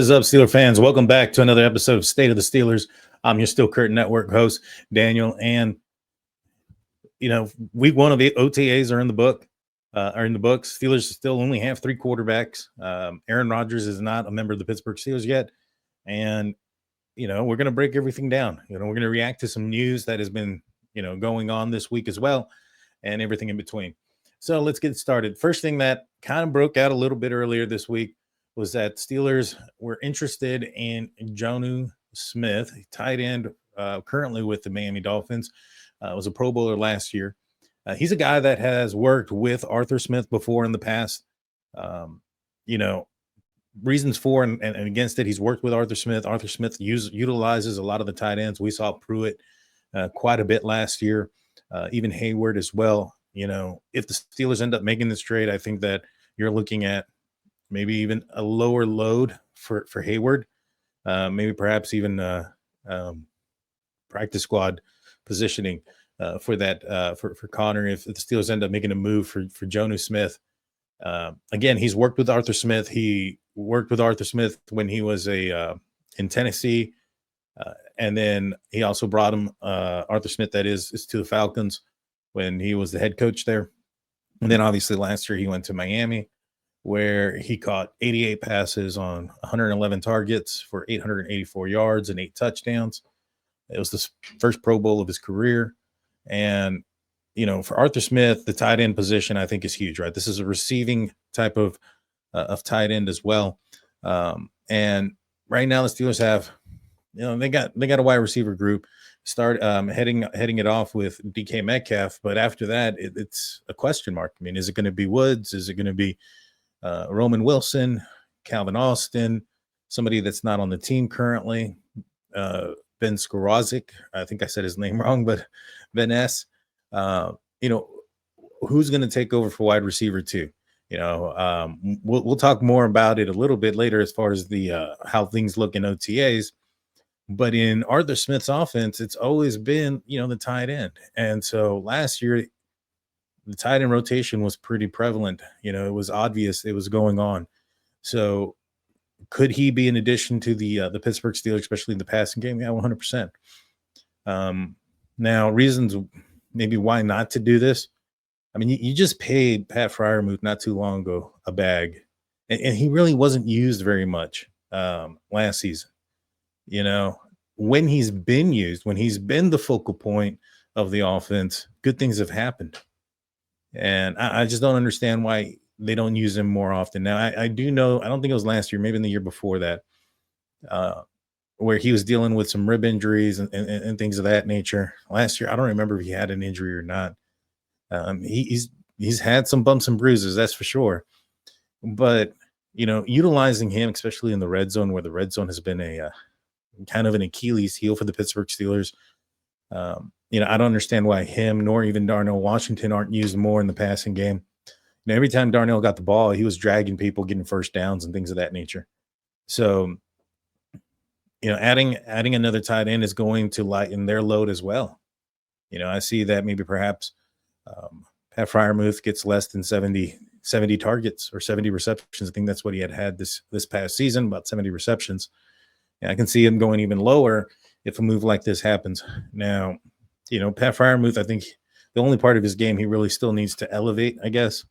What is up, Steeler fans? Welcome back to another episode of State of the Steelers. I'm your Steel Curtain Network host, Daniel. And, week one of the OTAs are in the books. Steelers still only have three quarterbacks. Aaron Rodgers is not a member of the Pittsburgh Steelers yet. And, we're going to break everything down. We're going to react to some news that has been, going on this week as well, and everything in between. So let's get started. First thing that kind of broke out a little bit earlier this week was that Steelers were interested in Jonnu Smith, tight end, currently with the Miami Dolphins. Was a Pro Bowler last year. He's a guy that has worked with Arthur Smith before in the past. Reasons for and against it. He's worked with Arthur Smith. Arthur Smith utilizes a lot of the tight ends. We saw Pruitt quite a bit last year, even Hayward as well. If the Steelers end up making this trade, I think that you're looking at maybe even a lower load for Hayward, maybe perhaps even practice squad positioning for that for Connor if the Steelers end up making a move for Jonnu Smith. Again, he's worked with Arthur Smith. He worked with Arthur Smith when he was in Tennessee, and then he also brought him Arthur Smith, that is to the Falcons when he was the head coach there. And then obviously last year he went to Miami, where he caught 88 passes on 111 targets for 884 yards and 8 touchdowns. It was the first Pro Bowl of his career. And, for Arthur Smith, the tight end position, I think, is huge, right? This is a receiving type of tight end as well. And right now the Steelers have, they got a wide receiver group. Start heading it off with DK Metcalf. But after that, it's a question mark. I mean, is it going to be Woods? Is it going to be Roman Wilson, Calvin Austin, somebody that's not on the team currently, Ben Skorozik, I think I said his name wrong, but Ben S. Who's going to take over for wide receiver too? We'll talk more about it a little bit later as far as the how things look in OTAs. But in Arthur Smith's offense, it's always been, the tight end. And so last year, the tight end rotation was pretty prevalent. It was obvious it was going on. So could he be an addition to the Pittsburgh Steelers, especially in the passing game? Yeah, 100%. Now, reasons maybe why not to do this. I mean, you just paid Pat Freiermuth not too long ago a bag, and he really wasn't used very much last season. When he's been used, when he's been the focal point of the offense, good things have happened. And I just don't understand why they don't use him more often. Now, I do know, I don't think it was last year, maybe in the year before that, where he was dealing with some rib injuries and things of that nature. Last year, I don't remember if he had an injury or not. He's had some bumps and bruises, that's for sure. But, utilizing him, especially in the red zone, where the red zone has been a kind of an Achilles heel for the Pittsburgh Steelers. I don't understand why him nor even Darnell Washington aren't used more in the passing game. Every time Darnell got the ball, he was dragging people, getting first downs and things of that nature. So, adding another tight end is going to lighten their load as well. I see that maybe perhaps Pat Freiermuth gets less than 70 targets or 70 receptions. I think that's what he had this past season, about 70 receptions. And I can see him going even lower if a move like this happens. Now, Pat Freiermuth, I think the only part of his game he really still needs to elevate, I guess,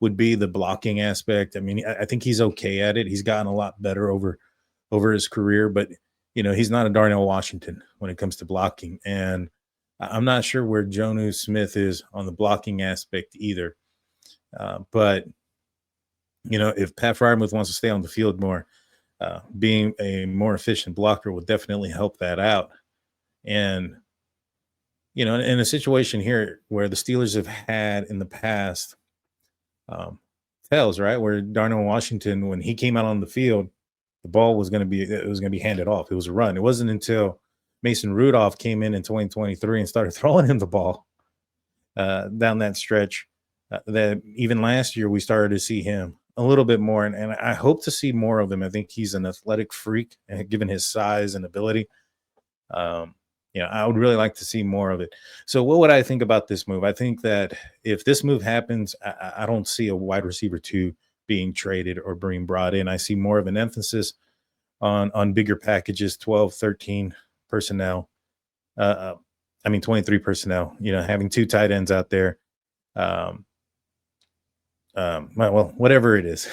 would be the blocking aspect. I mean, I think he's okay at it. He's gotten a lot better over his career, but, he's not a Darnell Washington when it comes to blocking. And I'm not sure where Jonnu Smith is on the blocking aspect either. But, if Pat Freiermuth wants to stay on the field more, being a more efficient blocker will definitely help that out. And, in a situation here where the Steelers have had in the past tells, right, where Darnell Washington, when he came out on the field, the ball was going to be handed off. It was a run. It wasn't until Mason Rudolph came in 2023 and started throwing him the ball down that stretch that even last year we started to see him a little bit more, and I hope to see more of him. I think he's an athletic freak, given his size and ability. I would really like to see more of it. So what would I think about this move? I think that if this move happens, I don't see a wide receiver 2 being traded or being brought in. I see more of an emphasis on bigger packages, 12, 13 personnel. 23 personnel, having two tight ends out there. Um, well, whatever it is,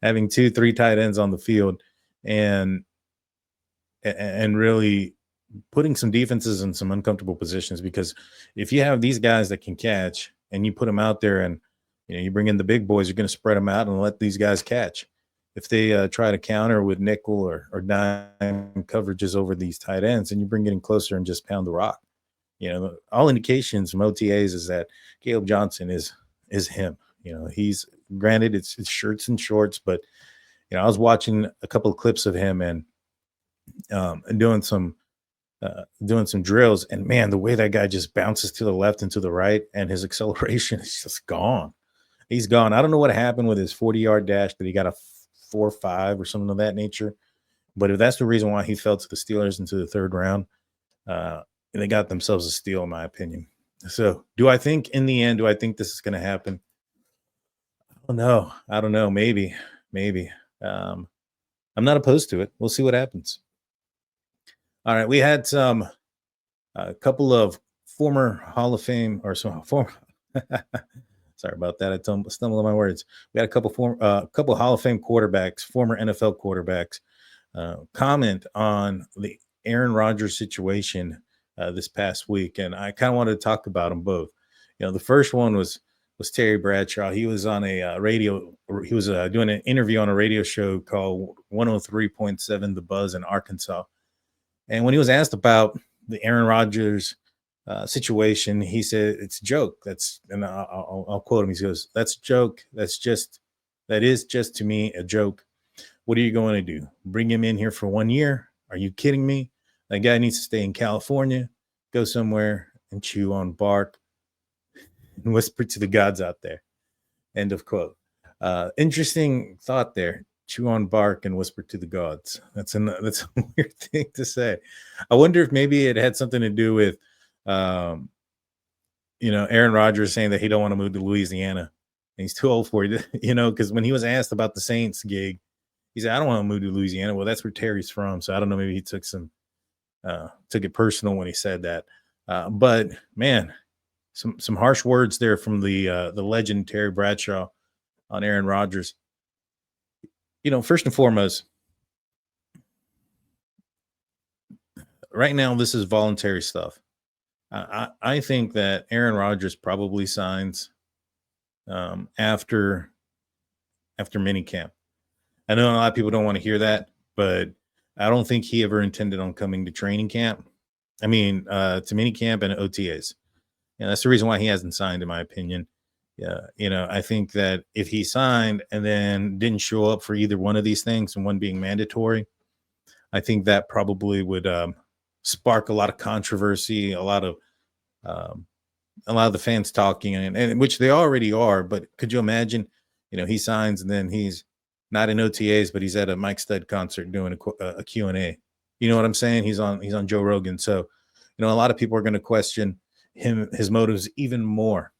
having 2, 3 tight ends on the field and really putting some defenses in some uncomfortable positions, because if you have these guys that can catch and you put them out there and you bring in the big boys, you're going to spread them out and let these guys catch. If they try to counter with nickel or dime coverages over these tight ends, and you bring it in closer and just pound the rock. All indications from OTAs is that Caleb Johnson is him. He's, granted it's shirts and shorts, but I was watching a couple of clips of him and doing some drills, and man, the way that guy just bounces to the left and to the right, and his acceleration is just gone. He's gone. I don't know what happened with his 40-yard dash, that he got a 4.5 or something of that nature. But if that's the reason why he fell to the Steelers into the third round, they got themselves a steal, in my opinion. So do I think in the end, this is going to happen? I don't know. Maybe. I'm not opposed to it. We'll see what happens. All right. We had a couple of former Hall of Fame or some former. Sorry about that. I stumbled on my words. We had a couple Hall of Fame quarterbacks, former NFL quarterbacks, comment on the Aaron Rodgers situation this past week, and I kind of wanted to talk about them both. The first one was Terry Bradshaw. He was on a radio. He was doing an interview on a radio show called 103.7 The Buzz in Arkansas, and when he was asked about the Aaron Rodgers situation, he said, "It's a joke." And I'll quote him. He goes, "That's a joke. That is just to me a joke. What are you going to do? Bring him in here for 1 year? Are you kidding me? That guy needs to stay in California, go somewhere and chew on bark and whisper to the gods out there." End of quote. Interesting thought there. Chew on bark and whisper to the gods. That's a weird thing to say. I wonder if maybe it had something to do with Aaron Rodgers saying that he don't want to move to Louisiana and he's too old for it, because when he was asked about the Saints gig, he said, "I don't want to move to Louisiana." Well, that's where Terry's from. So I don't know, maybe he took it personal when he said that. But man, some harsh words there from the legend Terry Bradshaw on Aaron Rodgers. First and foremost, right now, this is voluntary stuff. I think that Aaron Rodgers probably signs after minicamp. I know a lot of people don't want to hear that, but I don't think he ever intended on coming to training camp. To minicamp and OTAs. And that's the reason why he hasn't signed, in my opinion. Yeah, I think that if he signed and then didn't show up for either one of these things, and one being mandatory, I think that probably would spark a lot of controversy, a lot of the fans talking, and which they already are. But could you imagine, he signs and then he's not in OTAs, but he's at a Mike Stud concert doing a Q&A. You know what I'm saying? He's on Joe Rogan. So, a lot of people are going to question his motives even more,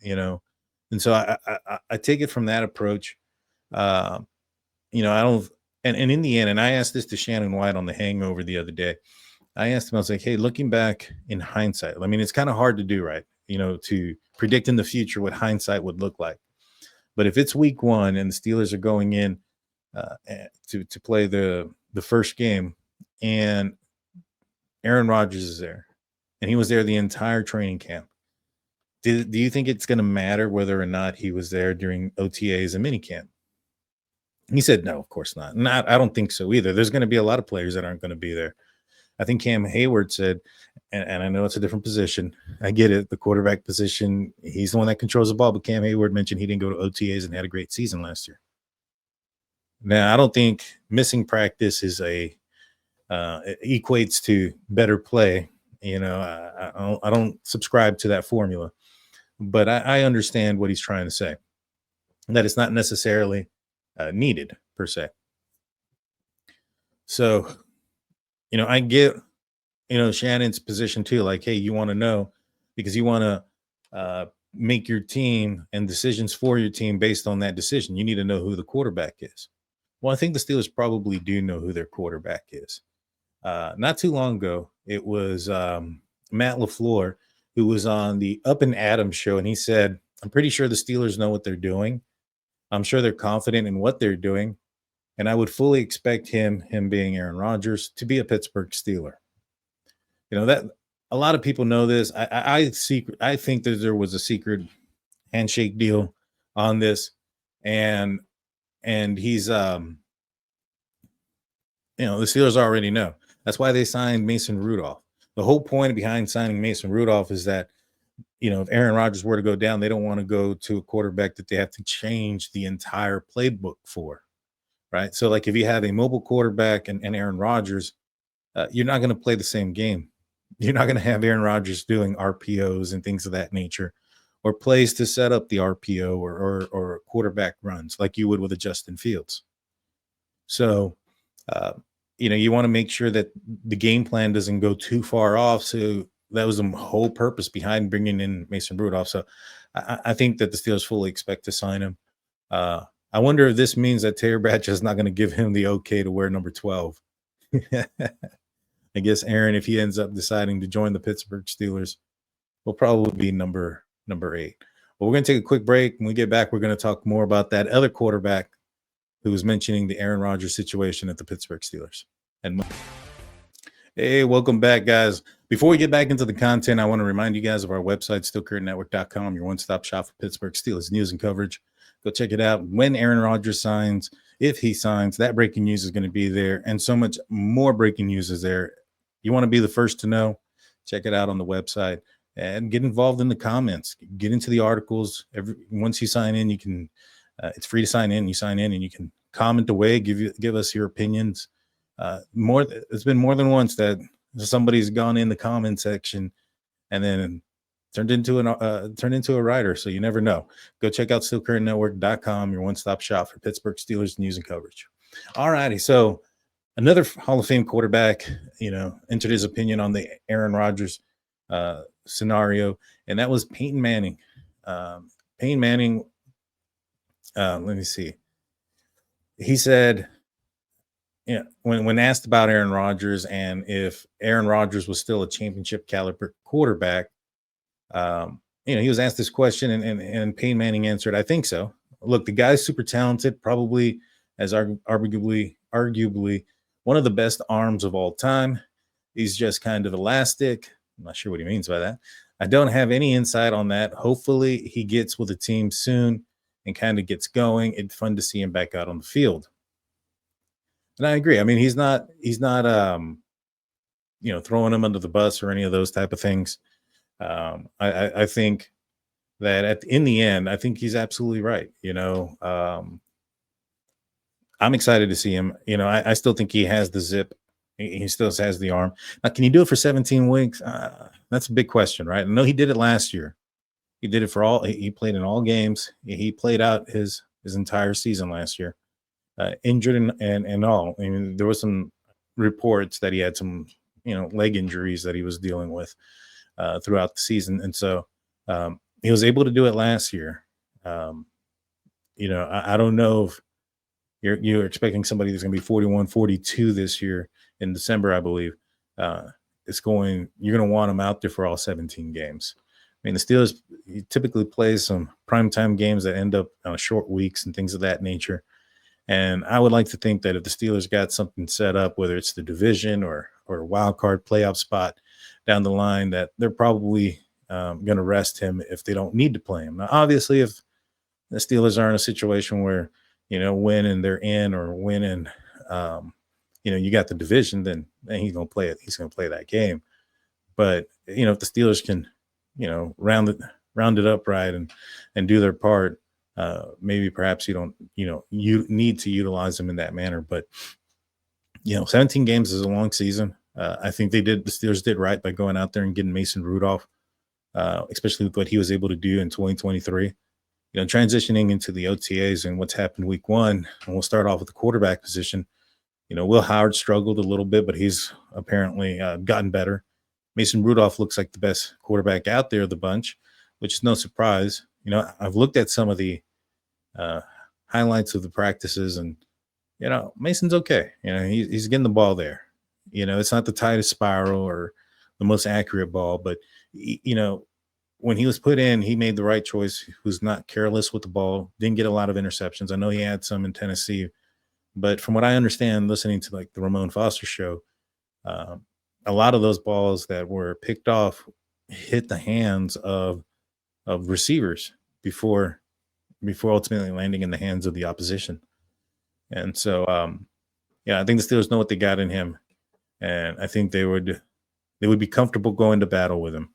and so I take it from that approach. I don't, and in the end, and I asked this to Shannon White on The Hangover the other day. I asked him, I was like, "Hey, looking back in hindsight, it's kind of hard to do, right? To predict in the future what hindsight would look like. But if it's week 1 and the Steelers are going in to play the first game, and Aaron Rodgers is there, and he was there the entire training camp, do you think it's going to matter whether or not he was there during OTAs and minicamp?" He said, "No, of course not. I don't think so either. There's going to be a lot of players that aren't going to be there." I think Cam Hayward said, and I know it's a different position. I get it. The quarterback position, he's the one that controls the ball. But Cam Hayward mentioned he didn't go to OTAs and had a great season last year. Now, I don't think missing practice is equates to better play. I don't subscribe to that formula. But I understand what he's trying to say, that it's not necessarily needed per se. So, I get, Shannon's position too. Like, hey, you want to know because you want to make your team and decisions for your team based on that decision. You need to know who the quarterback is. Well, I think the Steelers probably do know who their quarterback is. Not too long ago, it was Matt LaFleur who was on the Up and Adams show, and he said, "I'm pretty sure the Steelers know what they're doing. I'm sure they're confident in what they're doing, and I would fully expect him being Aaron Rodgers, to be a Pittsburgh Steeler." That a lot of people know this. I think that there was a secret handshake deal on this, and he's the Steelers already know. That's why they signed Mason Rudolph. The whole point behind signing Mason Rudolph is that, if Aaron Rodgers were to go down, they don't want to go to a quarterback that they have to change the entire playbook for, right? So, like, if you have a mobile quarterback and Aaron Rodgers, you're not going to play the same game. You're not going to have Aaron Rodgers doing RPOs and things of that nature, or plays to set up the RPO or quarterback runs like you would with a Justin Fields. So, uh, you want to make sure that the game plan doesn't go too far off. So that was the whole purpose behind bringing in Mason Rudolph. So I think that the Steelers fully expect to sign him. I wonder if this means that Terry Bradshaw is not going to give him the okay to wear number 12. I guess Aaron, if he ends up deciding to join the Pittsburgh Steelers, will probably be number 8. But we're going to take a quick break. When we get back, we're going to talk more about that other quarterback who was mentioning the Aaron Rodgers situation at the Pittsburgh Steelers. And hey, welcome back, guys. Before we get back into the content, I want to remind you guys of our website, SteelCurtainNetwork.com, your one-stop shop for Pittsburgh Steelers news and coverage. Go check it out. When Aaron Rodgers signs, if he signs, that breaking news is going to be there, and so much more breaking news is there. You want to be the first to know? Check it out on the website and get involved in the comments. Get into the articles. Once you sign in, you can. It's free to sign in. You sign in and you can comment away. Give us your opinions. It's been more than once that somebody's gone in the comment section and then turned into a writer. So you never know. Go check out SteelCurtainNetwork.com, your one-stop shop for Pittsburgh Steelers news and coverage. All righty. So another Hall of Fame quarterback, entered his opinion on the Aaron Rodgers scenario, and that was Payton Manning. Payton Manning. Let me see. He said, when asked about Aaron Rodgers and if Aaron Rodgers was still a championship caliber quarterback, he was asked this question, and Payton Manning answered, "I think so. Look, the guy's super talented, probably as arguably one of the best arms of all time. He's just kind of elastic." I'm not sure what he means by that. "I don't have any insight on that. Hopefully he gets with the team soon and kind of gets going. It's fun to see him back out on the field." And I agree. I mean, he's not throwing him under the bus or any of those type of things. I think that in the end, I think he's absolutely right. I'm excited to see him. I still think he has the zip. He still has the arm. Now, can you do it for 17 weeks? That's a big question, right? I know he did it last year. He did it for all. He played in all games. He played out his entire season last year, injured and all. I mean, there was some reports that he had some, leg injuries that he was dealing with throughout the season, and so he was able to do it last year. I don't know if you're expecting somebody that's going to be 41, 42 this year in December, I believe. You're going to want him out there for all 17 games. I mean, the Steelers typically play some primetime games that end up on short weeks and things of that nature. And I would like to think that if the Steelers got something set up, whether it's the division or a wild card playoff spot down the line, that they're probably going to rest him if they don't need to play him. Now, obviously, if the Steelers are in a situation where, win and they're in, or win and, you got the division, then he's going to play it. He's going to play that game. But, if the Steelers can, round it up right and do their part, maybe perhaps you need to utilize them in that manner. But 17 games is a long season. I think the Steelers did right by going out there and getting Mason Rudolph, especially with what he was able to do in 2023. Transitioning into the OTAs and what's happened week 1, and we'll start off with the quarterback position. Will Howard struggled a little bit, but he's apparently gotten better. Mason Rudolph looks like the best quarterback out there of the bunch, which is no surprise. I've looked at some of the highlights of the practices, and Mason's okay. He's getting the ball there. It's not the tightest spiral or the most accurate ball, but when he was put in, he made the right choice. He was not careless with the ball. Didn't get a lot of interceptions. I know he had some in Tennessee, but from what I understand, listening to like the Ramon Foster show, um, a lot of those balls that were picked off hit the hands of receivers before ultimately landing in the hands of the opposition. And so, yeah, I think the Steelers know what they got in him, and I think they would be comfortable going to battle with him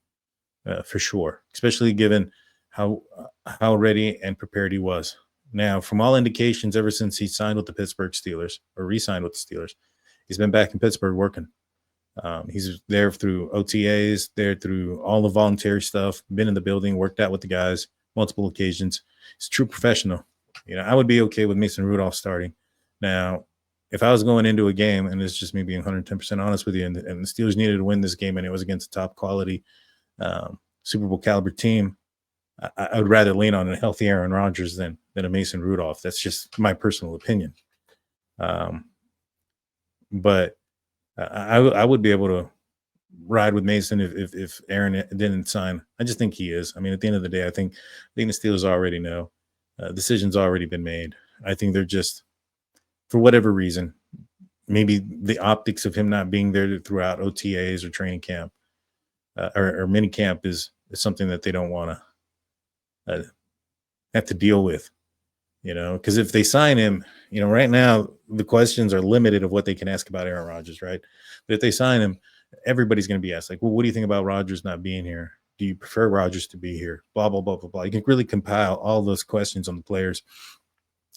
for sure, especially given how how ready and prepared he was. Now, from all indications, ever since he signed with the Pittsburgh Steelers or re-signed with the Steelers, he's been back in Pittsburgh working. He's there through OTAs, there through all the voluntary stuff, been in the building, worked out with the guys multiple occasions. He's a true professional. I would be okay with Mason Rudolph starting. Now, if I was going into a game, and it's just me being 110% honest with you, and the Steelers needed to win this game, and it was against a top quality Super Bowl caliber team, I would rather lean on a healthy Aaron Rodgers than a Mason Rudolph. That's just my personal opinion. But I would be able to ride with Mason if Aaron didn't sign. I just think he is. I mean, at the end of the day, I think the Steelers already know. Decision's already been made. I think they're just, for whatever reason, maybe the optics of him not being there throughout OTAs or training camp or mini camp is something that they don't want to have to deal with. Because if they sign him, right now the questions are limited of what they can ask about Aaron Rodgers, right? But if they sign him, everybody's going to be asked, like, well, what do you think about Rodgers not being here? Do you prefer Rodgers to be here? Blah, blah, blah, blah, blah. You can really compile all those questions on the players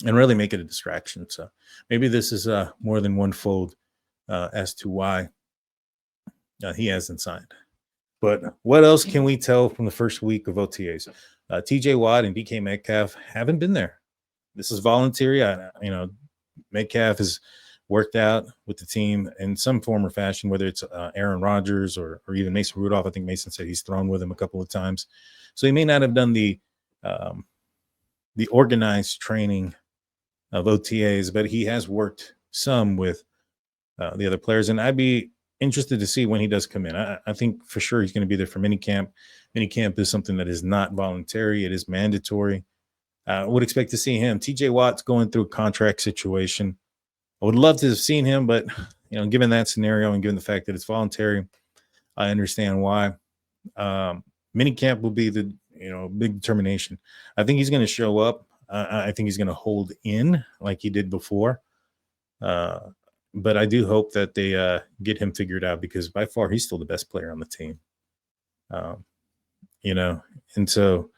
and really make it a distraction. So maybe this is more than one fold as to why he hasn't signed. But what else can we tell from the first week of OTAs? TJ Watt and DK Metcalf haven't been there. This is voluntary. Metcalf has worked out with the team in some form or fashion, whether it's Aaron Rodgers or even Mason Rudolph. I think Mason said he's thrown with him a couple of times. So he may not have done the organized training of OTAs, but he has worked some with the other players. And I'd be interested to see when he does come in. I think for sure he's going to be there for minicamp. Minicamp is something that is not voluntary. It is mandatory. I would expect to see him. TJ Watt's going through a contract situation. I would love to have seen him, but given that scenario and given the fact that it's voluntary, I understand why. Minicamp will be the big determination. I think he's going to show up. I think he's going to hold in like he did before. But I do hope that they get him figured out, because by far he's still the best player on the team. And so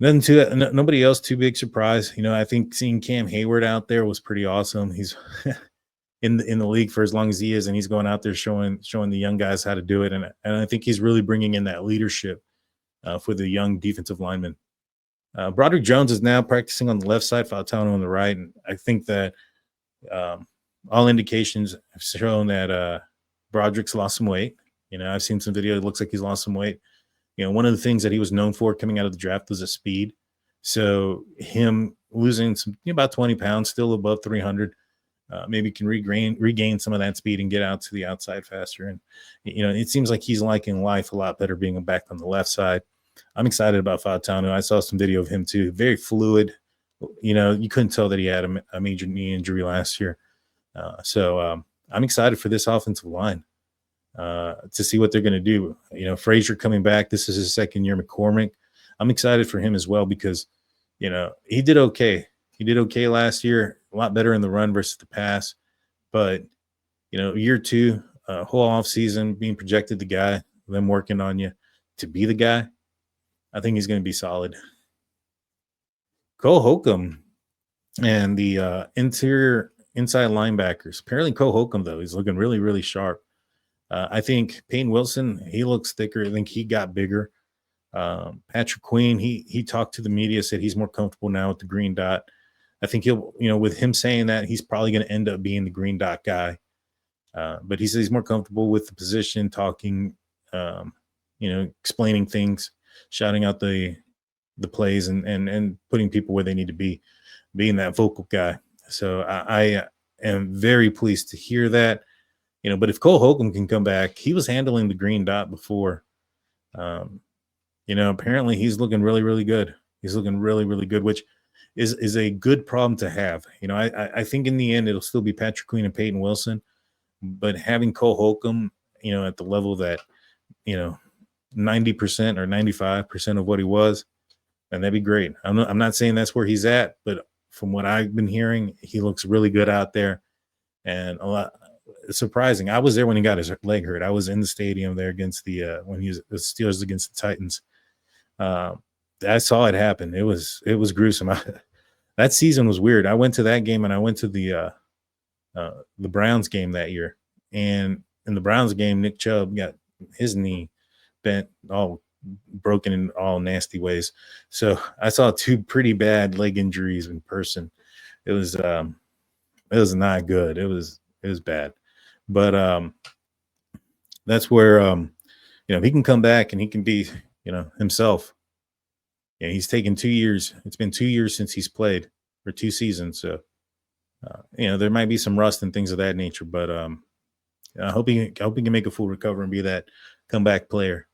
nobody else too big surprise. I think seeing Cam Hayward out there was pretty awesome. He's in the league for as long as he is, and he's going out there showing the young guys how to do it. And I think he's really bringing in that leadership for the young defensive linemen. Broderick Jones is now practicing on the left side, Fautano on the right, and I think that all indications have shown that Broderick's lost some weight. I've seen some video. It looks like he's lost some weight. One of the things that he was known for coming out of the draft was his speed. So him losing about 20 pounds, still above 300, maybe can regain some of that speed and get out to the outside faster. And, it seems like he's liking life a lot better being back on the left side. I'm excited about Fautano. I saw some video of him too. Very fluid. You couldn't tell that he had a major knee injury last year. So I'm excited for this offensive line to see what they're going to do. Frazier coming back. This is his second year. McCormick, I'm excited for him as well, because, he did okay. He did okay last year, a lot better in the run versus the pass. But, year two, whole off season, being projected the guy, them working on you to be the guy, I think he's going to be solid. Cole Holcomb and the inside linebackers. Apparently Cole Holcomb, though, he's looking really, really sharp. I think Payne Wilson, he looks thicker. I think he got bigger. Patrick Queen, he talked to the media, said he's more comfortable now with the green dot. I think he'll, with him saying that, he's probably going to end up being the green dot guy. But he says he's more comfortable with the position, talking, explaining things, shouting out the plays and putting people where they need to be, being that vocal guy. So I am very pleased to hear that. But if Cole Holcomb can come back, he was handling the green dot before. Um, apparently he's looking really, really good. He's looking really, really good, which is a good problem to have. I think in the end it'll still be Patrick Queen and Peyton Wilson, but having Cole Holcomb, at the level that, you know, 90% or 95% of what he was, and that'd be great. I'm not saying that's where he's at, but from what I've been hearing, he looks really good out there. And a lot it's surprising. I was there when he got his leg hurt. I was in the stadium there against when he was the Steelers against the Titans. Uh, I saw it happen. It was gruesome. That season was weird. I went to that game and I went to the Browns game that year. And in the Browns game, Nick Chubb got his knee bent, all broken in all nasty ways. So I saw two pretty bad leg injuries in person. It was not good. It was bad. But that's where he can come back and he can be, himself. Yeah, he's taken 2 years. It's been 2 years since he's played, or 2 seasons. So there might be some rust and things of that nature, but I hope he can make a full recovery and be that comeback player.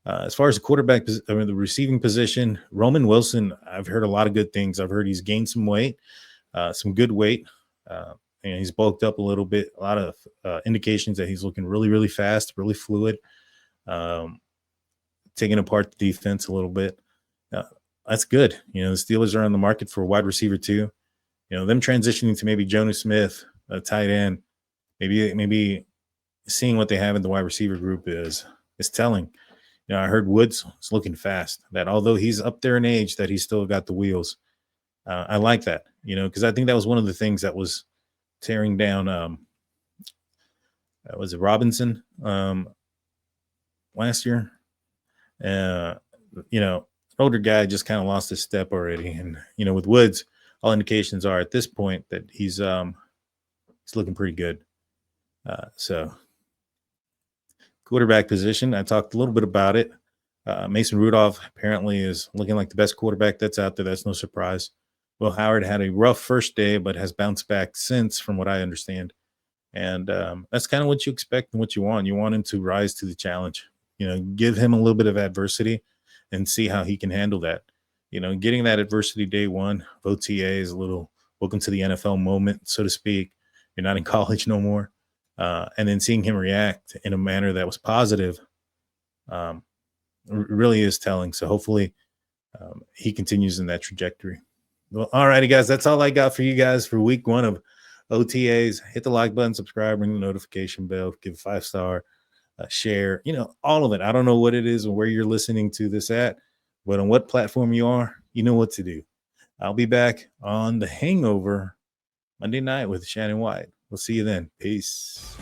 As far as the quarterback, the receiving position, Roman Wilson, I've heard a lot of good things. I've heard he's gained some weight, some good weight, and he's bulked up a little bit. A lot of indications that he's looking really, really fast, really fluid, taking apart the defense a little bit. That's good. The Steelers are on the market for a wide receiver too. Them transitioning to maybe Jonnu Smith, a tight end, maybe seeing what they have in the wide receiver group is telling. I heard Woods is looking fast, that although he's up there in age, that he's still got the wheels. I like that, because I think that was one of the things that was tearing down. Was it Robinson last year? Older guy just kind of lost his step already. And, with Woods, all indications are at this point that he's looking pretty good. So quarterback position, I talked a little bit about it. Mason Rudolph apparently is looking like the best quarterback that's out there. That's no surprise. Will Howard had a rough first day, but has bounced back since, from what I understand. And that's kind of what you expect and what you want. You want him to rise to the challenge. Give him a little bit of adversity and see how he can handle that. Getting that adversity day one of OTA is a little welcome to the NFL moment, so to speak. You're not in college no more. And then seeing him react in a manner that was positive really is telling. So hopefully he continues in that trajectory. Well, all righty, guys. That's all I got for you guys for week 1 of OTAs. Hit the like button, subscribe, ring the notification bell, give a 5-star, share, all of it. I don't know what it is or where you're listening to this at, but on what platform you are, you know what to do. I'll be back on The Hangover Monday night with Shannon White. We'll see you then. Peace.